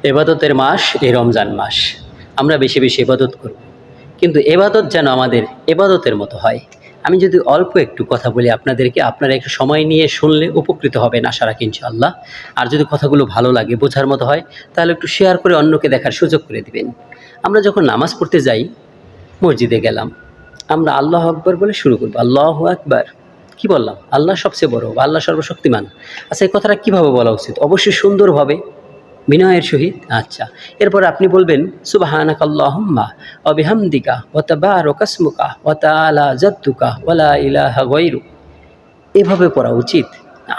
এবাদতের মাস এই রমজান মাস। আমরা বেশি বেশি এবাদত করব, কিন্তু এবাদত যেন আমাদের এবাদতের মতো হয়। আমি যদি অল্প একটু কথা বলি আপনাদেরকে, আপনারা একটু সময় নিয়ে শুনলে উপকৃত হবেন আশা রাখি ইনশাআল্লাহ। আর যদি কথাগুলো ভালো লাগে, বোঝার মতো হয়, তাহলে একটু শেয়ার করে অন্যকে দেখার সুযোগ করে দিবেন। আমরা যখন নামাজ পড়তে যাই, মসজিদে গেলাম, আমরা আল্লাহ আকবার বলে শুরু করবো। আল্লাহু আকবার, কি বললাম? আল্লাহ সবচেয়ে বড়, আল্লাহ সর্বশক্তিমান। আচ্ছা, এই কথাটা কীভাবে বলা উচিত? অবশ্যই সুন্দরভাবে, বিনয়ের সহিত। আচ্ছা, এরপর আপনি বলবেন সুবহানাকাল্লাহুম্মা ওয়া বিহামদিকা ওয়া তাবারাকা ইসমুকা ওয়া তাআলা জাদ্দুকা ওয়া লা ইলাহা গায়রুক। এভাবে পড়া উচিত,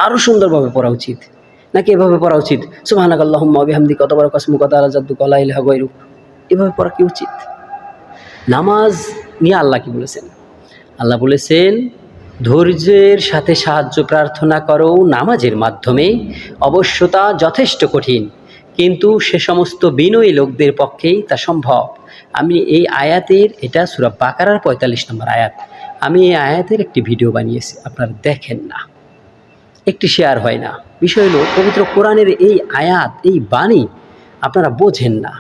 আরও সুন্দরভাবে পড়া উচিত, নাকি এভাবে পড়া উচিত সুবহানাকাল্লাহুম্মা ওয়া বিহামদিকা ওয়া তাবারাকা ইসমুকা ওয়া তাআলা জাদ্দুকা ওয়া লা ইলাহা গায়রুক? এভাবে পড়া কি উচিত? নামাজ নিয়ে আল্লাহ কি বলেছেন? আল্লাহ বলেছেন, ধৈর্যের সাথে সাহায্য প্রার্থনা করো নামাজের মাধ্যমে, অবশ্য তা যথেষ্ট কঠিন, কিন্তু সে সমস্ত বিনয়ী লোকদের পক্ষেই তা সম্ভব। আমি এই আয়াতের, এটা সূরা বাকারার ৪৫ নম্বর আয়াত, আমি এই আয়াতের একটি ভিডিও বানিয়েছি, আপনারা দেখেন না, একটি শেয়ার হয় না। বিষয় হলো, পবিত্র কোরআনের এই আয়াত, এই বাণী আপনারা বোঝেন না,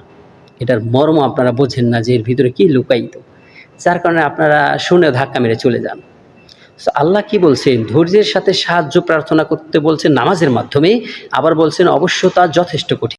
এটার মর্ম আপনারা বোঝেন না যে এর ভিতরে কী লুকায়িত, যার কারণে আপনারা শুনে ধাক্কা মেরে চলে যান। আল্লাহ কি বলছেন? ধৈর্যের সাথে সাহায্য প্রার্থনা করতে বলছেন নামাজের মাধ্যমে, আবার বলছেন অবশ্য তা যথেষ্ট কঠিন।